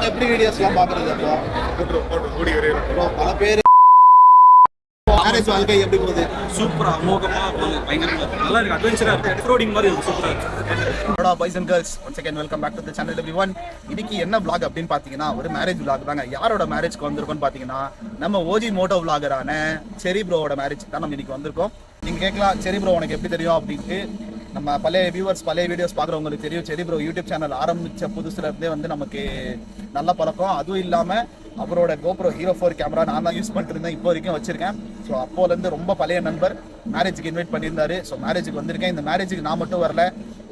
நாங்க எப்படி வீடியோஸ்லாம் பாக்குறது அப்போ ப்ரோ பல பேர் மேரேஜ் வாழ்க்கை எப்படி போகுது? சூப்பரா அமோகமா போகுது, பயங்கரமா நல்லா இருக்கு, அட்வென்ச்சரா இருக்கு, எக்ஸ்ப்ளோரிங் மாதிரி இருக்கு, சூப்பரா இருக்கு. Boys and girls once again welcome back to the channel everyone. இன்னைக்கு என்ன vlog அப்படின்னு பாத்தீங்கன்னா ஒரு மேரேஜ் vlog தாங்க. யாரோட மேரேஜ்க்கு வந்திருக்கோம்னு பாத்தீங்கன்னா நம்ம ஓஜி மோட்டோ vlogger-ஆன செரி ப்ரோவோட மேரேஜ் தான் நம்ம இன்னைக்கு வந்திருக்கோம். நீங்க கேட்கலாம் செரி ப்ரோ உனக்கு எப்படி தெரியும் அப்படின்ட்டு. நம்ம பழைய வியூவர்ஸ் பழைய வீடியோஸ் பார்க்குறவங்களுக்கு தெரியும், செரி ப்ரோ யூடியூப் சேனல் ஆரம்பித்த புதுசுல இருந்தே வந்து நமக்கு நல்ல பழக்கம். அதுவும் இல்லாமல் அவரோட GoPro Hero 4 கேமரா நான் தான் யூஸ் பண்ணிட்டு இருந்தேன், இப்போ வரைக்கும் வச்சிருக்கேன். ஸோ அப்போலேருந்து ரொம்ப பழைய நண்பர். மேரேஜுக்கு இன்வைட் பண்ணியிருந்தாரு. ஸோ மேரேஜுக்கு வந்திருக்கேன். இந்த மேரேஜுக்கு நான் மட்டும் வரல,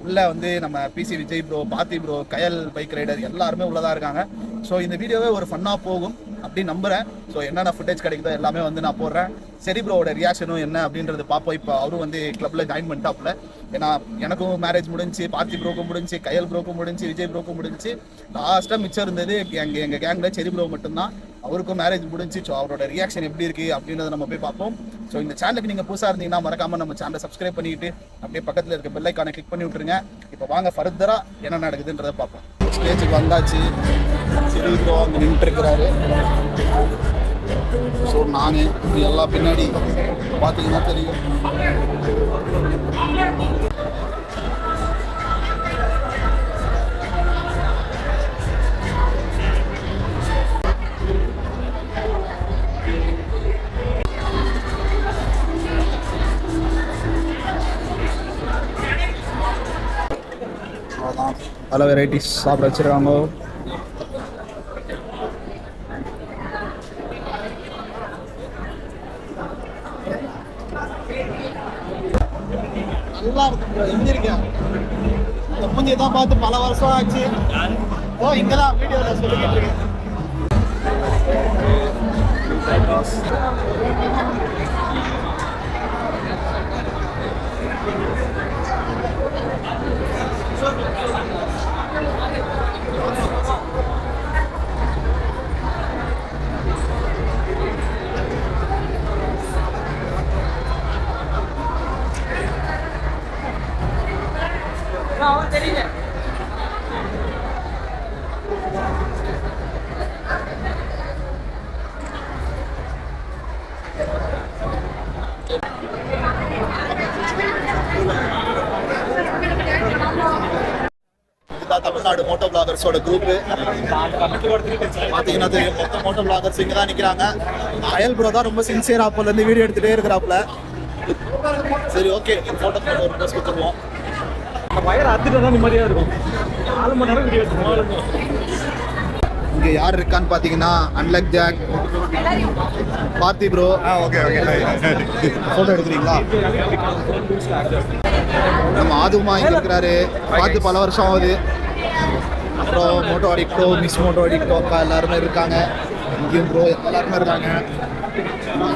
உள்ளே வந்து நம்ம பிசி விஜய் ப்ரோ, பார்த்தி ப்ரோ, கயல் பைக் ரைடர் எல்லாருமே உள்ளதாக இருக்காங்க. ஸோ இந்த வீடியோவே ஒரு ஃபன்னாக போகும் அப்படின்னு நம்புகிறேன். ஸோ என்னென்ன ஃபுட்டேஜ் கிடைக்குதோ எல்லாமே வந்து நான் போடுறேன். செரி ப்ரோவோட ரியாக்ஷனும் என்ன அப்படின்றது பார்ப்போம். இப்போ அவரும் வந்து கிளப்பில் ஜாயின் பண்ணிட்டாப்புல. ஏன்னா எனக்கும் மேரேஜ் முடிஞ்சு, பார்த்தி ப்ரோக்கும் முடிஞ்சு, கயல் ப்ரோக்கும் முடிஞ்சு, விஜய் ப்ரோக்கும் முடிஞ்சு, லாஸ்ட்டாக மிச்சம் இருந்தது எங்கள் கேங்கில் செரி ப்ரோ மட்டும்தான். அவருக்கும் மேரேஜ் முடிஞ்சு. ஸோ அவரோட ரியாக்ஷன் எப்படி இருக்குது அப்படின்றத நம்ம போய் பார்ப்போம். ஸோ இந்த சேனலுக்கு நீங்கள் புதுசாக இருந்தீங்கன்னா மறக்காமல் நம்ம சேனலை சப்ஸ்கிரைப் பண்ணிக்கிட்டு அப்படியே பக்கத்தில் இருக்க பெல் ஐக்கானை கிளிக் பண்ணி விட்டுருங்க. இப்போ வாங்க ஃபர்தராக என்ன நடக்குதுன்றதை பார்ப்போம். ஸ்டேஜுக்கு வந்தாச்சு. செரி ப்ரோ அங்கே நின்றுருக்கிறாரு. ஸோ நான் எல்லாம் பின்னாடி பார்த்தீங்கன்னா தெரியும். பல வெரைட்டிஸ் சாப்பிட வச்சிருக்காங்க. நல்லா இருக்கு. எங்க இருக்கேன் மூஞ்சியை தான் பார்த்து பல வருஷம் ஆச்சு. ஓ இங்கதான் வீடியோல சொல்லிக்கிட்டு இருக்கேன். தெரியல தமிழ்நாடு மோட்டோ பிளாகர்ஸோட குரூப் பார்த்தீங்கன்னா தெரியும். மொத்த மோட்டோ பிளாகர்ஸ் இங்கே தான் நிற்கிறாங்க. கயல் ப்ரோ தான் ரொம்ப சின்சியரா அப்போலேருந்து வீடியோ எடுத்துகிட்டே இருக்கிறாப்புல. சரி ஓகே, ஃபோட்டோ ஒரு போஸ்ட் கொடுத்துருவோம். வயர் அத்துட்டு தான் நிம்மதியாக இருக்கும். 4 மணி நேரம் வீடியோ எடுத்துருவோம். இங்கே யார் இருக்கான்னு பார்த்தீங்கன்னா அன்லக் ஜாக், Parthi bro. Okay okay, photo எடுக்கிறீங்களா? நம்ம ஆதுமா இங்கே இருக்கிறாரு, பார்த்து பல வருஷம் ஆகுது. அப்புறம் மோட்டோ அடிக்டோ, மிஸ் மோட்டோ அடிக்டோ அக்கா எல்லாருமே இருக்காங்க. இங்கேயும் ப்ரோ எல்லாருமே இருக்காங்க.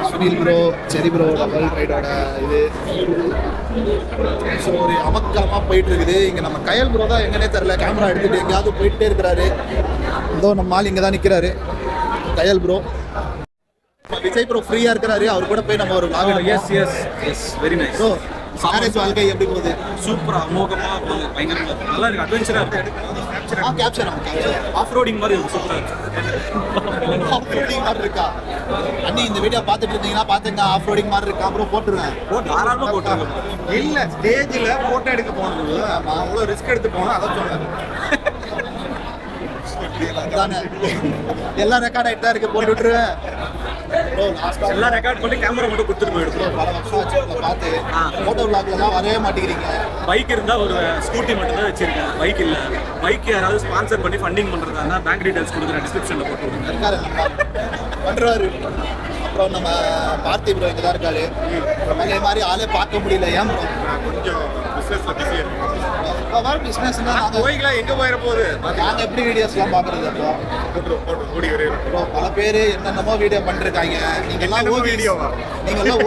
சுனில் ப்ரோ, செரி ப்ரோ டபுள் ரைடோட இது. ஸோ ஒரு அமக்கலமாக போயிட்டு இருக்குது. இங்கே நம்ம கயல் ப்ரோ தான் எங்கன்னே தெரில, கேமரா எடுத்துகிட்டு எங்கேயாவது போயிட்டே இருக்கிறாரு. இதோ நம்ம ஆள் இங்கே தான் நிற்கிறாரு, கயல் ப்ரோ. விஜய் ப்ரோ ஃப்ரீயாக இருக்கிறாரு, அவர் கூட போய் நம்ம ஒரு vlog. Yes yes yes, very nice. So marriage வாழ்க்கை எப்படி போகுது? சூப்பரா அமோகமா போகுது, பயங்கரமா நல்லா இருக்கு, அட்வென்ச்சரா இருக்கு. கேப்சர் ஆஃப் ரோடிங் மாதிரி இருக்கு, சூப்பரா இருக்கு. ஆஃப் ரோடிங் மாதிரி இருக்கா? அண்ணி இந்த வீடியோ பார்த்துட்டு இருந்தீங்கன்னா பார்த்துங்க, ஆஃப் ரோடிங் மாதிரி இருக்கா ப்ரோ? போட்டுருவேன். தாராளமாக போட்டுருங்க. இல்லை, ஸ்டேஜில் ஃபோட்டோ எடுக்க போனது அவ்வளோ ரிஸ்க் எடுத்து போனோம், அதை சொன்னேன். எல்லாம் ரெக்கார்ட் ஆகிட்டு தான் இருக்கு, போட்டு விட்டுருவேன். எல்லாம் ரெக்கார்ட் பண்ணி கேமரா மட்டும் கொடுத்துட்டு போயிடுவோம். பல வருஷம் ஆச்சு உங்களை பார்த்து. ஃபோட்டோ விளாக்லாம் வரவே மாட்டேங்கிறீங்க. பைக் இருந்தால் ஒரு ஸ்கூட்டி மட்டும் தான் வச்சிருக்கேன், பைக் இல்லை. பைக் யாராவது ஸ்பான்சர் பண்ணி ஃபண்டிங் பண்ணுறதா பேங்க் டீடைல்ஸ் கொடுக்குறேன், டிஸ்கிரிப்ஷனில் போட்டு விடுங்க. இருக்காரு பண்ணுறாரு. அப்புறம் நம்ம பார்த்தி ப்ரோ இங்கே தான் இருக்காரு. அதே மாதிரி ஆளே பார்க்க முடியல. ஏன் ப்ரோ? கொஞ்சம் பிஸ்னஸில் பிஸியாக இருக்கும். பிஸ்னஸ்னா போய்க்கலாம், எங்கே போயிட போகுது? நாங்கள் எப்படி வீடியோஸ்லாம் பார்க்குறது அப்போ? ஓடி வரையும் ப்ரோ பல பேர் என்னென்னமோ வீடியோ பண்ணிருக்காங்க. நீங்கள்லாம் வீடியோவா? நீங்கள்லாம்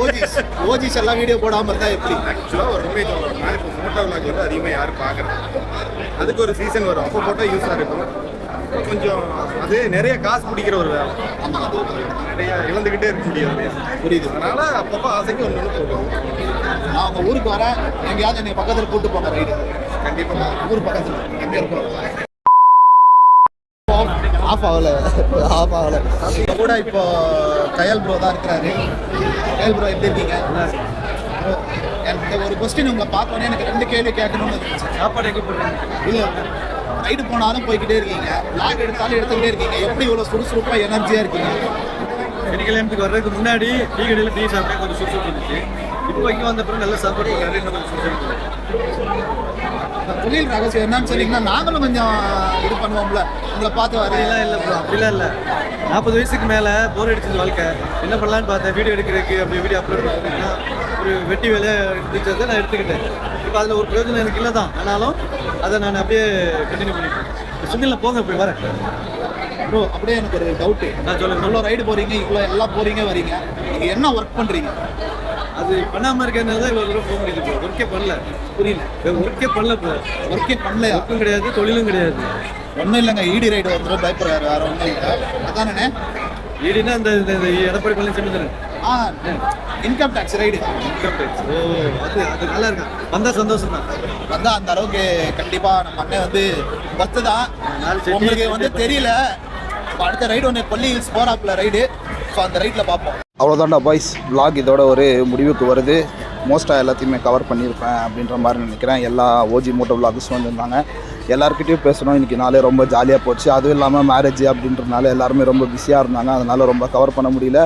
ஓஜிஸ் எல்லாம் வீடியோ போடாமல் இருந்தால் எப்படி? ஆக்சுவலாக ஒரு உண்மை சொல்லணும்னா, இப்போ ஃபோட்டோ விளாக் வந்து அதிகமாக யாரும் பார்க்குறது. அதுக்கு ஒரு சீசன் வரும், அப்போ போட்டோ யூஸாக இருக்கும். கொஞ்சம் அது நிறைய காசு பிடிக்கிற ஒரு வேலை. நிறைய இழந்துக்கிட்டே இருக்க முடியாது. புரியுது. அதனால அப்பப்போ ஆசைக்கு ஒன்று போடுவோம். நான் உங்கள் ஊருக்கு வரேன், எங்கேயாவது என்னை பக்கத்தில் கூப்பிட்டு போங்க ரைடு. கண்டிப்பாக ஊர் பக்கத்தில் எங்கே இருக்கும்? ஆஃப் ஆகலை இப்போ கூட இப்போ கயல் ப்ரோ தான் இருக்கிறாரு. கயல் ப்ரோ எப்படி இருக்கீங்க? எனக்கு ஒரு கொஸ்டின் உங்களை பார்த்தோன்னே எனக்கு 2 கேள்வி கேட்கணும்னு இருந்துச்சு. சாப்பாடு எங்கே போடுறாங்க? இல்லை ரைடு போனாலும் போய்கிட்டே இருக்கீங்க, லாக் எடுத்தாலும் எடுத்துக்கிட்டே இருக்கீங்க, எப்படி இவ்வளோ சுறுசுறுப்பாக எனர்ஜியாக இருக்கீங்க? வெடிக்கல்யாணத்துக்கு வர்றதுக்கு முன்னாடி டீ கடையில் டீ சாப்பிட்டே கொஞ்சம் சுறுசுறுப்பு இருந்துச்சு. இப்போ இங்கே வந்த பிறகு நல்ல சாப்பாடு நிறைய கொஞ்சம் சுறுசுறுப்பு. தொழில் ரகசியம் என்னன்னு சொன்னீங்கன்னா நாங்களும் கொஞ்சம் இது பண்ணுவோம்ல, உங்களை பார்த்து வர அப்படிலாம் இல்லை ப்ரோ, அப்படிலாம் இல்லை. 40 வயசுக்கு மேலே போர் அடிச்சது வாழ்க்கை. என்ன பண்ணலான்னு பார்த்தேன், வீடியோ எடுக்கிறதுக்கு அப்படி வீடியோ அப்லோட் பண்ணுறதுன்னா ஒரு வெட்டி வேலை இருந்துச்சதை நான் எடுத்துக்கிட்டேன். இப்போ அதில் ஒரு பிரயோஜனம் எனக்கு இல்லை தான், ஆனாலும் அதை நான் அப்படியே கண்டினியூ பண்ணிட்டேன். சிங்கிளில் போங்க போய் வரேன் ப்ரோ. அப்படியே எனக்கு ஒரு டவுட்டு, நான் சொல்லுங்கள். இவ்வளோ ரைடு போகிறீங்க, இவ்வளோ எல்லாம் போகிறீங்க வரீங்க, நீங்கள் என்ன ஒர்க் பண்ணுறீங்க? அது பண்ணாமல் இருக்கிறதுனால தான் இவ்வளோ தூரம் போக முடியுது ப்ரோ. ஒர்க்கே பண்ணல. புரியல. ஒர்க்கே பண்ணல ப்ரோ. ஒர்க்கே பண்ணலையா? ஒர்க்கும் கிடையாது, தொழிலும் கிடையாது. ஒன்றும் இல்லைங்க, ஈடி ரைடு வந்துடும் பயப்படுறாரு, வேறு ஒன்றும் இல்லை. அதானே ஈடினா இந்த எடப்பாடி பழனிசாமி தானே income tax raid. Income tax. ஓ, அது நல்லா இருக்கா, வந்தால் சந்தோஷம் தான். வந்தால் அந்த அளவுக்கு கண்டிப்பாக நம்ம அண்ணன் வந்து பத்து தான். உங்களுக்கு வந்து தெரியல, இப்போ அடுத்த ரைடு ஒன்று கொல்லி ஹில்ஸ் போராப்பில் ரைடு. ஸோ அந்த ரைட்டில் பார்ப்போம். அவ்வளோதான்டா பாய்ஸ், vlog இதோட ஒரு முடிவுக்கு வருது. மோஸ்ட்டாக எல்லாத்தையுமே கவர் பண்ணியிருப்பேன் அப்படின்ற மாதிரி நினைக்கிறேன். எல்லா ஓஜி மோட்டோ vlogs வந்திருந்தாங்க, எல்லாருக்கிட்டையும் பேசணும். இன்றைக்கி நாளே ரொம்ப ஜாலியாக போச்சு. அதுவும் இல்லாமல் மேரேஜ் அப்படின்றனால எல்லாருமே ரொம்ப பிஸியாக இருந்தாங்க, அதனால் ரொம்ப கவர் பண்ண முடியல.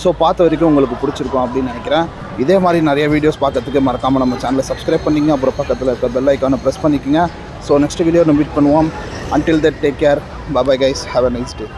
ஸோ பார்த்த வரைக்கும் உங்களுக்கு பிடிச்சிருக்கும் அப்படின்னு நினைக்கிறேன். இதே மாதிரி நிறைய வீடியோஸ் பார்க்கறதுக்கு மறக்காமல் நம்ம சேனலை சப்ஸ்கிரைப் பண்ணிங்க, அப்புறம் பக்கத்தில் இருக்க பெல் ஐக்கானை ப்ரெஸ் பண்ணிக்கோங்க. ஸோ நெக்ஸ்ட் வீடியோ நம்ம மீட் பண்ணுவோம். Until that, take care. Bye bye guys. Have a nice day.